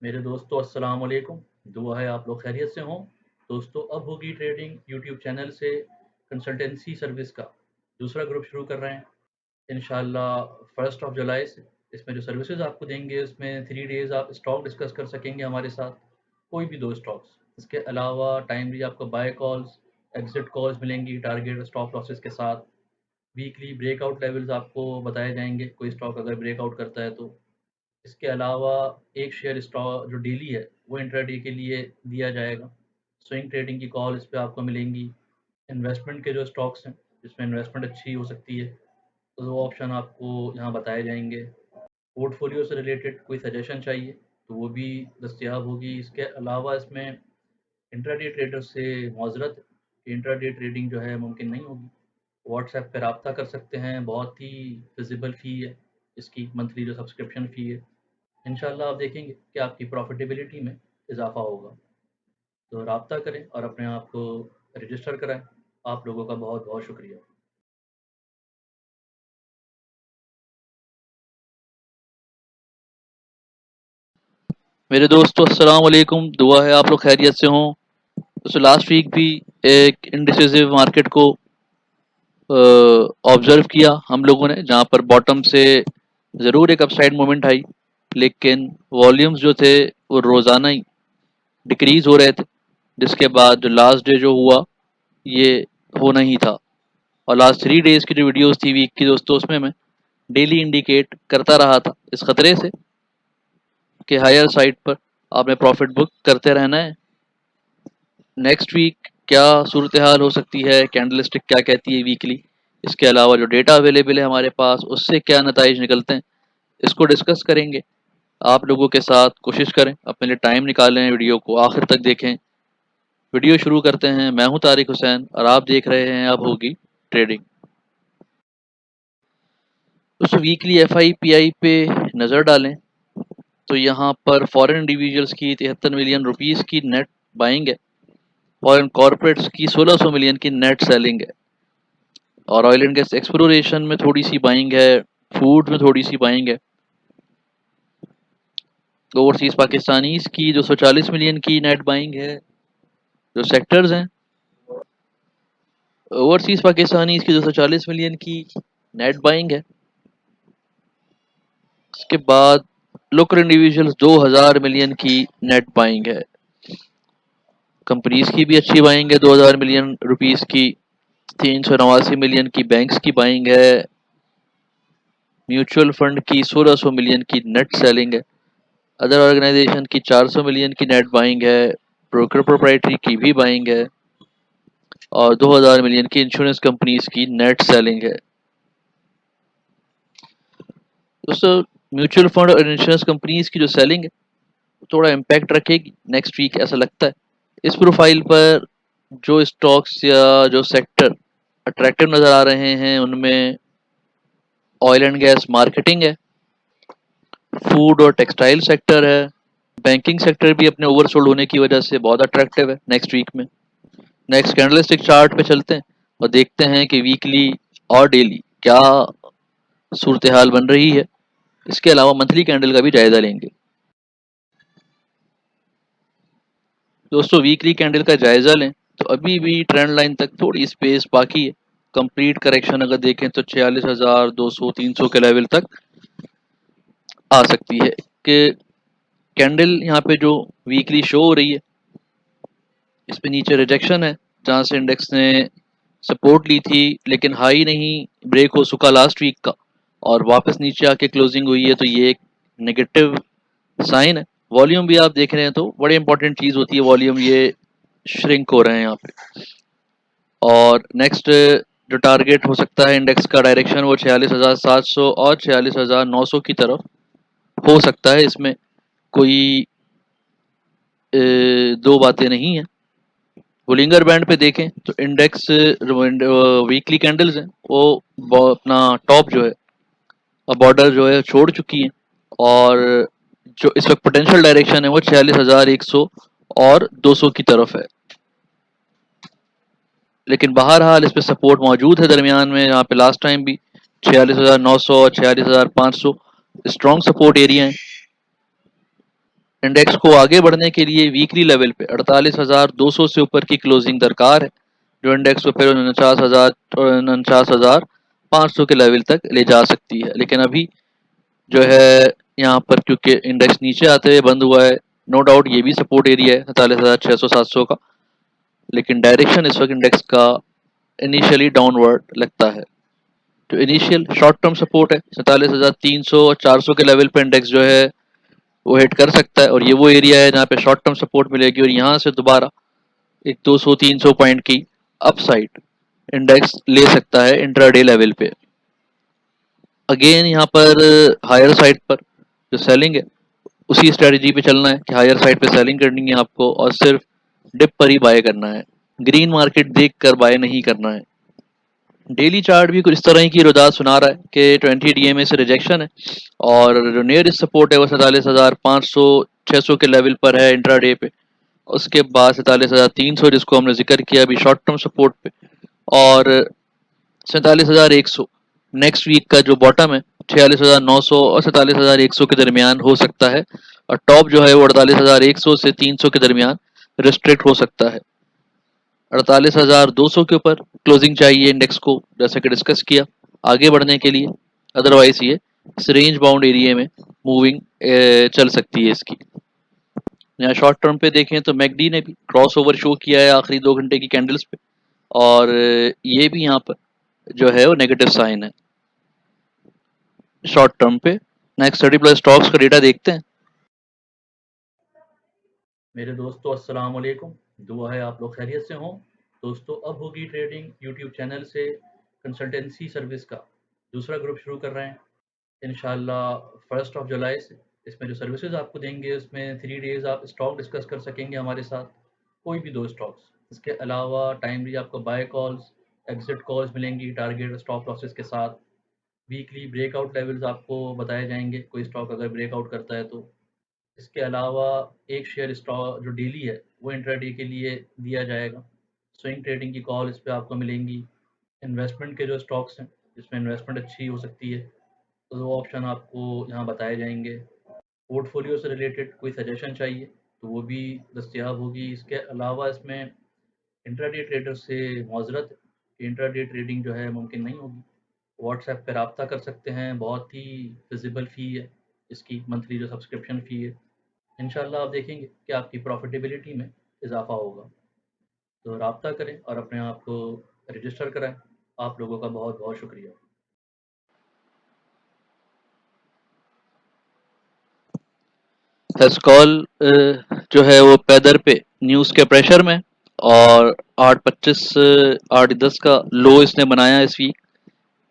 मेरे दोस्तों अस्सलाम वालेकुम। दुआ है आप लोग खैरियत से हों। दोस्तों अब होगी ट्रेडिंग यूट्यूब चैनल से कंसल्टेंसी सर्विस का दूसरा ग्रुप शुरू कर रहे हैं इंशाल्लाह 1 जुलाई से। इसमें जो सर्विसेज आपको देंगे उसमें 3 डेज़ आप स्टॉक डिस्कस कर सकेंगे हमारे साथ, कोई भी 2 स्टॉक्स। इसके अलावा टाइमली आपको बाय कॉल्स, एग्ज़िट कॉल्स मिलेंगी टारगेट स्टॉप लॉसेस के साथ। वीकली ब्रेकआउट लेवल्स आपको बताए जाएँगे, कोई स्टॉक अगर ब्रेकआउट करता है तो। इसके अलावा एक शेयर स्टॉक जो डेली है वो इंट्राडे के लिए दिया जाएगा। स्विंग ट्रेडिंग की कॉल इस पे आपको मिलेंगी। इन्वेस्टमेंट के जो स्टॉक्स हैं जिसमें इन्वेस्टमेंट अच्छी हो सकती है तो वो ऑप्शन आपको यहाँ बताए जाएंगे। पोर्टफोलियो से रिलेटेड कोई सजेशन चाहिए तो वो भी दस्तयाब होगी। इसके अलावा इसमें इंट्राडे ट्रेडर से माजरत कि इंट्राडे ट्रेडिंग जो है मुमकिन नहीं होगी। व्हाट्सएप पे रब्ता कर सकते हैं, बहुत ही फिजिबल फ़ी है इसकी, मंथली जो सब्सक्रिप्शन फ़ी है। इंशाल्लाह आप देखेंगे कि आपकी प्रॉफ़िटेबिलिटी में इज़ाफ़ा होगा। तो राब्ता करें और अपने आप को रजिस्टर कराएँ। आप लोगों का बहुत-बहुत शुक्रिया। मेरे दोस्तों अस्सलाम वालेकुम। दुआ है आप लोग खैरियत से हों। तो लास्ट वीक भी एक इंडिसिसिव मार्केट को ऑब्जर्व किया हम लोगों ने, जहां पर बॉटम से ज़रूर एक अपसाइड मोमेंट आई, लेकिन वॉल्यूम्स जो थे वो रोज़ाना ही डिक्रीज हो रहे थे। जिसके बाद जो लास्ट डे जो हुआ ये होना ही था। और लास्ट 3 डेज़ की जो वीडियोस थी वीक की दोस्तों, उसमें मैं डेली इंडिकेट करता रहा था इस खतरे से कि हायर साइड पर आपने प्रॉफिट बुक करते रहना है। नेक्स्ट वीक क्या सूरत हाल हो सकती है, कैंडलस्टिक क्या कहती है वीकली, इसके अलावा जो डेटा अवेलेबल है हमारे पास उससे क्या नताइज निकलते हैं, इसको डिस्कस करेंगे आप लोगों के साथ। कोशिश करें अपने लिए टाइम निकालें, वीडियो को आखिर तक देखें। वीडियो शुरू करते हैं। मैं हूं तारिक हुसैन और आप देख रहे हैं अब होगी ट्रेडिंग। उस वीकली FIPI पे नज़र डालें तो यहाँ पर फॉरेन इंडिविजुअल्स की 73 मिलियन रुपीस की नेट बाइंग है, फॉरेन कॉरपोरेट्स की 1600 मिलियन की नेट सेलिंग है, और ऑयल एंड गैस एक्सप्लोरेशन में थोड़ी सी बाइंग है, फूड में थोड़ी सी बाइंग है। ओवरसीज पाकिस्तानीज की 240 मिलियन की नेट बाइंग है। जो सेक्टर्स हैं, ओवरसीज पाकिस्तानीज की 240 मिलियन की नेट बाइंग है। उसके बाद लोकल इंडिविजुअल्स 2000 मिलियन की नेट बाइंग है। कंपनीज की भी अच्छी बाइंग है 2000 मिलियन रुपीस की। 389 मिलियन की बैंक्स की बाइंग है। म्यूचुअल फंड की 1600 मिलियन की नेट सेलिंग है। अदर ऑर्गेनाइजेशन की 400 मिलियन की नेट बाइंग है। ब्रोकर प्रोप्राइटरी की भी बाइंग है, और 2000 मिलियन की इंश्योरेंस कंपनीज की नेट सेलिंग है। दोस्तों, म्यूचुअल फंड और इंश्योरेंस कंपनीज की जो सेलिंग है थोड़ा इम्पैक्ट रखेगी नेक्स्ट वीक, ऐसा लगता है। इस प्रोफाइल पर जो स्टॉक्स या जो सेक्टर अट्रैक्टिव नज़र आ रहे हैं उनमें ऑयल एंड गैस मार्केटिंग है, फूड और टेक्सटाइल सेक्टर है, बैंकिंग सेक्टर भी अपने ओवरसोल्ड होने की वजह से बहुत अट्रैक्टिव है नेक्स्ट वीक में। नेक्स्ट कैंडलस्टिक चार्ट पे चलते हैं और देखते हैं कि वीकली और डेली क्या सूरत हाल बन रही है। इसके अलावा मंथली कैंडल का भी जायजा लेंगे। दोस्तों, वीकली कैंडल का जायजा लें तो अभी भी ट्रेंड लाइन तक थोड़ी स्पेस बाकी है। कंप्लीट करेक्शन अगर देखें तो 46,200 300 के लेवल तक आ सकती है। कि कैंडल यहाँ पे जो वीकली शो हो रही है इस पे नीचे रिजेक्शन है, जहाँ से इंडेक्स ने सपोर्ट ली थी लेकिन हाई नहीं ब्रेक हो सका लास्ट वीक का, और वापस नीचे आके क्लोजिंग हुई है, तो ये एक नेगेटिव साइन है। वॉल्यूम भी आप देख रहे हैं तो बड़ी इंपॉर्टेंट चीज़ होती है वॉल्यूम, ये श्रिंक हो रहे हैं यहाँ पे। और नेक्स्ट जो टारगेट हो सकता है इंडेक्स का डायरेक्शन वो 46,700 और 46,900 की तरफ हो सकता है। इसमें कोई दो बातें नहीं है। बोलिंगर बैंड पे देखें तो इंडेक्स वीकली कैंडल्स हैं वो अपना टॉप जो है बॉर्डर जो है छोड़ चुकी हैं, और जो इस वक्त पोटेंशियल डायरेक्शन है वो 46,100 और 200 की तरफ है। लेकिन बहरहाल इस पे सपोर्ट मौजूद है दरमियान में, यहाँ पे लास्ट टाइम भी 46,900 और 46,500 स्ट्रॉन्ग सपोर्ट एरिया हैं। इंडेक्स को आगे बढ़ने के लिए वीकली लेवल पे 48,200 से ऊपर की क्लोजिंग दरकार है, जो इंडेक्स को फिर 49,500 के लेवल तक ले जा सकती है। लेकिन अभी जो है यहाँ पर क्योंकि इंडेक्स नीचे आते हुए बंद हुआ है, नो डाउट ये भी सपोर्ट एरिया है 47,600-700 का, लेकिन डायरेक्शन इस वक्त इंडेक्स का इनिशियली डाउनवर्ड लगता है। जो इनिशियल शॉर्ट टर्म सपोर्ट है 47,300 और 400 के लेवल पे इंडेक्स जो है वो हिट कर सकता है, और ये वो एरिया है जहाँ पे शॉर्ट टर्म सपोर्ट मिलेगी, और यहाँ से दोबारा एक 200-300 पॉइंट की अपसाइड इंडेक्स ले सकता है इंट्राडे लेवल पे। अगेन यहाँ पर हायर साइड पर जो सेलिंग है उसी स्ट्रेटजी पे चलना है कि हायर साइड पे सेलिंग करनी है आपको, और सिर्फ डिप पर ही बाय करना है, ग्रीन मार्केट देख कर बाय नहीं करना है। डेली चार्ट भी कुछ इस तरह की रुझान सुना रहा है कि 20 डीएमए से रिजेक्शन है, और जो नियर सपोर्ट है वो 47,500-600 के लेवल पर है इंट्राडे पे। उसके बाद 47,300 जिसको हमने जिक्र किया अभी शॉर्ट टर्म सपोर्ट पे, और 47,100 नेक्स्ट वीक का जो बॉटम है 46,900 और 47,100 के दरमियान हो सकता है, और टॉप जो है वो 48,100 से 300 के दरमियान रिस्ट्रिक्ट हो सकता है। 48,200 के ऊपर क्लोजिंग चाहिए इंडेक्स को, जैसा कि डिस्कस किया आगे बढ़ने के लिए, अदरवाइज ये इस रेंज बाउंड एरिया में मूविंग चल सकती है इसकी। यहाँ शॉर्ट टर्म पे देखें तो मैकडी ने भी क्रॉस ओवर शो किया है आखिरी 2 घंटे की कैंडल्स पे, और ये भी यहाँ पर जो है वो नेगेटिव साइन है शॉर्ट टर्म पे। नेक्स्ट 30+ स्टॉक्स का डेटा देखते हैं। मेरे दोस्तों अस्सलाम वालेकुम, दुआ है आप लोग खैरियत से हों। दोस्तों अब होगी ट्रेडिंग यूट्यूब चैनल से कंसल्टेंसी सर्विस का दूसरा ग्रुप शुरू कर रहे हैं इंशाल्लाह 1 जुलाई से। इसमें जो सर्विसेज आपको देंगे उसमें 3 डेज़ आप स्टॉक डिस्कस कर सकेंगे हमारे साथ, कोई भी 2 स्टॉक्स। इसके अलावा टाइमली आपको बाय कॉल्स, एग्जिट कॉल्स मिलेंगी टारगेट स्टॉप लॉसेस के साथ। वीकली ब्रेकआउट लेवल्स आपको बताए जाएंगे, कोई स्टॉक अगर ब्रेकआउट करता है तो। इसके अलावा एक शेयर स्टॉक जो डेली है वो इंट्राडे के लिए दिया जाएगा। स्विंग ट्रेडिंग की कॉल इस पे आपको मिलेंगी। इन्वेस्टमेंट के जो स्टॉक्स हैं जिसमें इन्वेस्टमेंट अच्छी हो सकती है तो वो ऑप्शन आपको यहाँ बताए जाएंगे। पोर्टफोलियो से रिलेटेड कोई सजेशन चाहिए तो वो भी दस्तयाब होगी। इसके अलावा इसमें इंट्राडे ट्रेडर से माजरत कि इंट्राडे ट्रेडिंग जो है मुमकिन नहीं होगी। व्हाट्सएप पे रब्ता कर सकते हैं, बहुत ही फिजिबल फ़ी है इसकी, मंथली जो सब्सक्रिप्शन फ़ी है। इंशाल्लाह आप देखेंगे कि आपकी प्रॉफिटेबिलिटी में इजाफा होगा। तो राब्ता करें और अपने आप को रजिस्टर कराएं। आप लोगों का बहुत बहुत शुक्रिया। हेस्कॉल जो है वो पैदर पे न्यूज़ के प्रेशर में, और 8.25 8.10 का लो इसने बनाया इस वीक,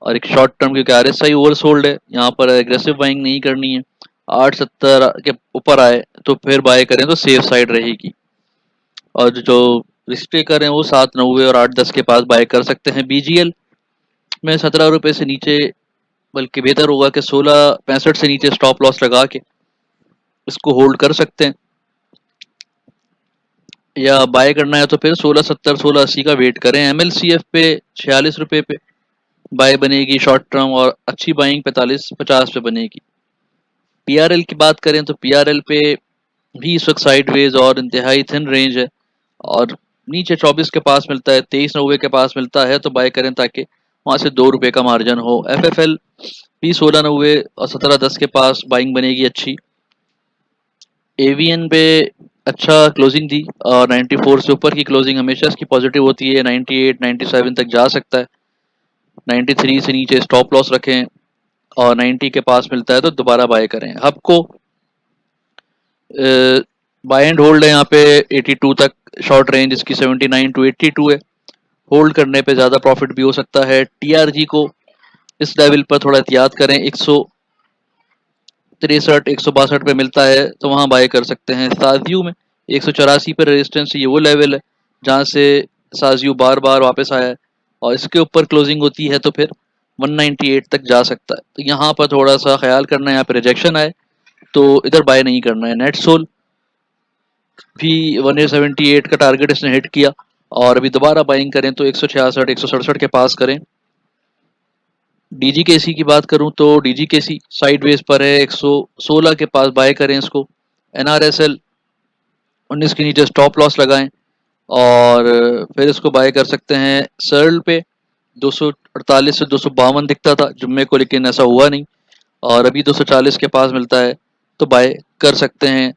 और एक शॉर्ट टर्म क्योंकि RSI ओवरसोल्ड है, यहाँ पर एग्रेसिव बाइंग नहीं करनी है। 8.70 के ऊपर आए तो फिर बाय करें तो सेफ साइड रहेगी, और जो रिस्क टेकर हैं वो 7.90 और 8.10 के पास बाय कर सकते हैं। BGL में 17 रुपये से नीचे, बल्कि बेहतर होगा कि 16.65 से नीचे स्टॉप लॉस लगा के इसको होल्ड कर सकते हैं, या बाय करना है तो फिर 16.70 16.80 का वेट करें। MLCF पे 46 रुपये पे बाय बनेगी शॉर्ट टर्म, और अच्छी बाइंग 45-50 पे बनेगी। PRL की बात करें तो PRL पे भी इस वक्त साइडवेज और इंतहाई थिन रेंज है, और नीचे 24 के पास मिलता है, 23.90 के पास मिलता है तो बाय करें ताकि वहाँ से 2 रुपये का मार्जिन हो। FFL भी 16.90 और 17.10 के पास बाइंग बनेगी अच्छी। AVN पे अच्छा क्लोजिंग दी, और 94 से ऊपर की क्लोजिंग हमेशा इसकी पॉजिटिव होती है, 98 97 तक जा सकता है। 93 से नीचे स्टॉप लॉस रखें, और 90 के पास मिलता है तो दोबारा बाय करें। हब को बाय एंड होल्ड है यहाँ पे 82 तक, शॉर्ट रेंज इसकी 79 to 82 है, होल्ड करने पे ज़्यादा प्रॉफिट भी हो सकता है। TRG को इस लेवल पर थोड़ा एहतियात करें, 163 162 पे मिलता है तो वहाँ बाय कर सकते हैं। साजियो में 184 पे रेजिस्टेंस, ये वो लेवल है जहाँ से साजियो बार बार वापस आया है, और इसके ऊपर क्लोजिंग होती है तो फिर 198 तक जा सकता है। तो यहाँ पर थोड़ा सा ख्याल करना है, यहाँ पे रिजेक्शन आए तो इधर बाय नहीं करना है। नेटसोल भी 178 का टारगेट इसने हिट किया, और अभी दोबारा बाइंग करें तो 166 167 के पास करें। DGKC की बात करूं तो DGKC साइडवेज पर है, 116 के पास बाय करें इसको, NRSL 19 के नीचे स्टॉप लॉस लगाएं और फिर इसको बाय कर सकते हैं सर्ल पे 248 से 252 दिखता था जुम्मे को, लेकिन ऐसा हुआ नहीं और अभी 240 के पास मिलता है तो बाय कर सकते हैं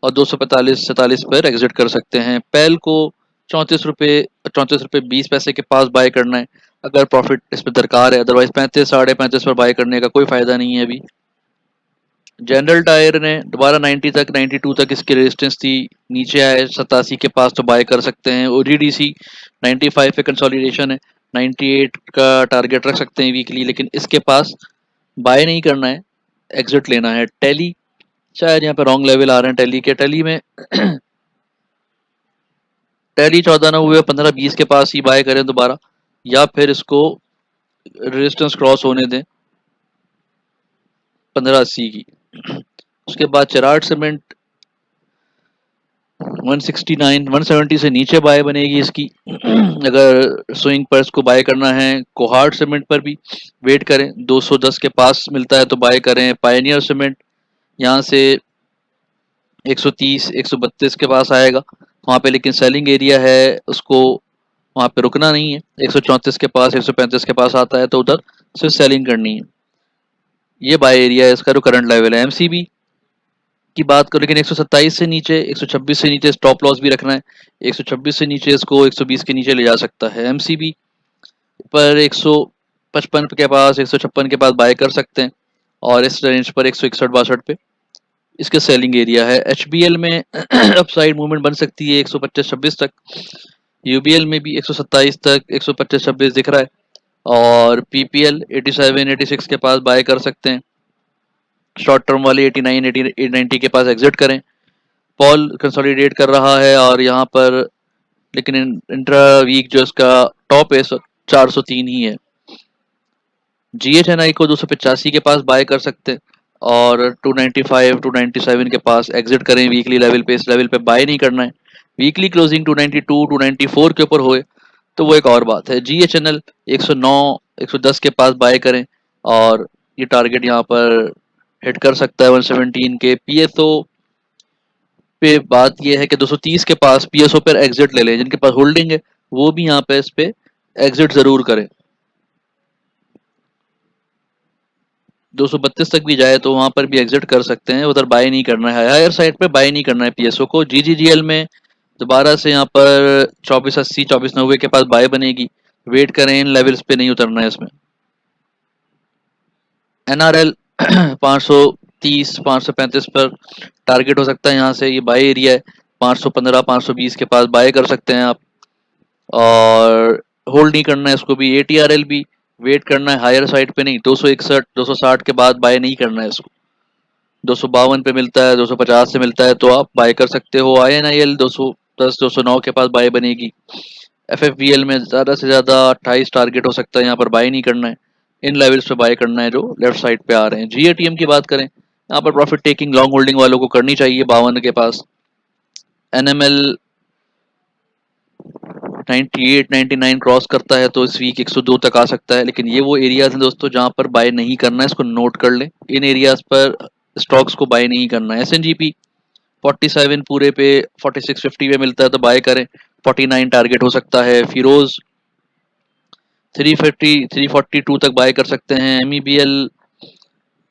और 245-47 पर एग्जिट कर सकते हैं। पैल को 34 रुपये 20 के पास बाय करना है अगर प्रॉफिट इसमें दरकार है, अदरवाइज 35 साढ़े 35 पर बाय करने का कोई फायदा नहीं है अभी। जनरल टायर ने दोबारा 90 तक 92 तक इसकी रेजिस्टेंस थी, नीचे आए 87 के पास तो बाय कर सकते हैं। OGDC 95 पे कंसोलिडेशन है, 98 का टारगेट रख सकते हैं वीकली, लेकिन इसके पास बाय नहीं करना है, एग्जिट लेना है। टेली शायद यहाँ पे रॉन्ग लेवल आ रहे हैं टेली के, टेली में टेली 1490 15-20 के पास ही बाय करें दोबारा, या फिर इसको रेजिस्टेंस क्रॉस होने दें 1580 की। उसके बाद चराट सीमेंट 169 170 से नीचे बाय बनेगी इसकी अगर स्विंग पर इसको बाय करना है। कोहार्ट सीमेंट पर भी वेट करें, 210 के पास मिलता है तो बाय करें। पायनियर सीमेंट यहाँ से 130 132 के पास आएगा वहाँ पे, लेकिन सेलिंग एरिया है, उसको वहाँ पे रुकना नहीं है। 134 के पास 135 के पास आता है तो उधर सिर्फ सेलिंग करनी है। ये बाय एरिया है इसका जो करंट लेवल है। MCB की बात करो, लेकिन 127 से नीचे 126 से नीचे स्टॉप लॉस भी रखना है। 126 से नीचे इसको 120 के नीचे ले जा सकता है। MCB पर 155 के पास 156 के पास बाय कर सकते हैं और इस रेंज पर 161-62 पे इसके सेलिंग एरिया है। HBL में अपसाइड मूवमेंट बन सकती है 125-26 तक। UBL में भी 127 तक 125-26 दिख रहा है और PPL 87-86 के पास बाय कर सकते हैं। शॉर्ट टर्म वाले 89-90 के पास एग्जिट करें। पॉल कंसोलिडेट कर रहा है और यहाँ पर, लेकिन इंट्रा वीक जो इसका टॉप है 403 ही है। GHNI को 285 के पास बाय कर सकते हैं और 295 297 के पास एग्जिट करें वीकली लेवल पे। इस लेवल पे बाय नहीं करना है। वीकली क्लोजिंग 292 294 के ऊपर होए तो वो एक और बात है। GHNL 109 110 के पास बाय करें और ये टारगेट यहाँ पर हिट कर सकता है 117 के। PSO पे बात ये है कि 230 के पास PSO पर एग्जिट ले लें, जिनके पास होल्डिंग है वो भी यहाँ पे इस पे एग्जिट जरूर करें। 232 तक भी जाए तो वहां पर भी एग्जिट कर सकते हैं, उधर बाय नहीं करना है। हायर साइड पे बाय नहीं करना है PSO को। GGGL में दोबारा से यहाँ पर 2480 2490 के पास बाय बनेगी, वेट करें, इन लेवल्स पे नहीं उतरना है इसमें। NRL 530 535 पर टारगेट हो सकता है, यहाँ से ये बाय एरिया है। 515 520 के पास बाय कर सकते हैं आप और होल्ड नहीं करना है इसको भी। ATRL भी वेट करना है, हायर साइड पे नहीं। 261 260 के बाद बाय नहीं करना है इसको। 252 पे मिलता है, 250 से मिलता है तो आप बाय कर सकते हो। INIL 210 209 के पास बाय बनेगी। FFBL में ज़्यादा से ज़्यादा 28 टारगेट हो सकता है, यहाँ पर बाय नहीं करना है, इन लेवल्स पे बाय करना है जो लेफ्ट साइड पे आ रहे हैं। GATM की बात करें, यहाँ पर प्रॉफिट टेकिंग लॉन्ग होल्डिंग वालों को करनी चाहिए 52 के पास। NML 98 99 क्रॉस करता है तो इस वीक 102 तक आ सकता है, लेकिन ये वो एरियाज हैं दोस्तों जहां पर बाय नहीं करना है, इसको नोट कर लें। इन एरियाज पर स्टॉक्स को बाय नहीं करना है। SNGP 47 पूरे पे 4650 पे मिलता है तो बाय करें, 49 टारगेट हो सकता है। फिरोज 350 342 तक बाय कर सकते हैं। MEBL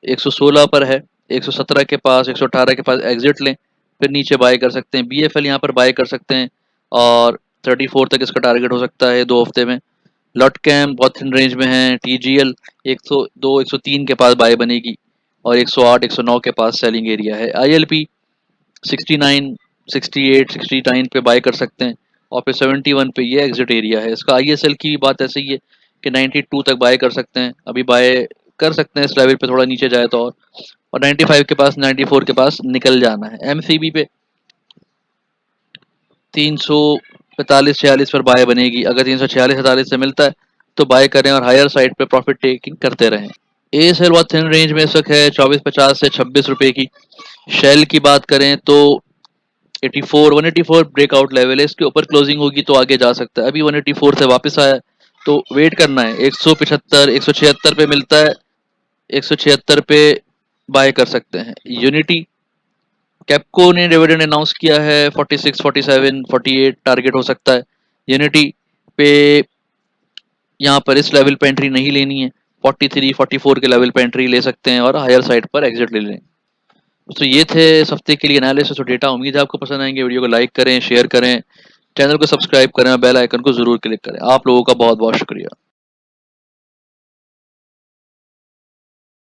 116 पर है, 117 के पास 118 के पास एग्जिट लें, फिर नीचे बाय कर सकते हैं। BFL यहाँ पर बाय कर सकते हैं और 34 तक इसका टारगेट हो सकता है 2 हफ्ते में। लॉट कैम बहुत थिन रेंज में है। TGL 102 103 के पास बाय बनेगी और 108 109 के पास सेलिंग एरिया है। ILP 69 68 69 पे बाय कर सकते हैं और फिर 71 पे ये एग्जिट एरिया है इसका। ISL की बात ऐसे ही है कि 92 तक बाय कर सकते हैं, अभी बाय कर सकते हैं इस लेवल पे, थोड़ा नीचे जाए तो और 95 के पास 94 के पास निकल जाना है। MCB पे 345 46 पर बाय बनेगी, अगर 346 47 से मिलता है तो बाय करें और हायर साइड पे प्रॉफिट टेकिंग करते रहें। ASL बहुत थिन रेंज में इस वक्त है 24.50 से 26 रुपए की। शेल की बात करें तो 184 ब्रेकआउट लेवल है, इसके ऊपर क्लोजिंग होगी तो आगे जा सकता है। अभी 184 से वापस आया तो वेट करना है। 175 176 पे मिलता है, 176 पे बाय कर सकते हैं। यूनिटी कैप्को ने डिविडेंड अनाउंस किया है 46, 47, 48 टारगेट हो सकता है। यूनिटी पे यहाँ पर इस लेवल पे एंट्री नहीं लेनी है, 43, 44 के लेवल पे एंट्री ले सकते हैं और हायर साइड पर एग्जिट ले लें। तो ये थे इस हफ्ते के लिए एनालिसिस और डेटा। उम्मीद है आपको पसंद आएंगे। वीडियो को लाइक करें, शेयर करें, चैनल को सब्सक्राइब करें और बेल आइकन को जरूर क्लिक करें। आप लोगों का बहुत बहुत शुक्रिया।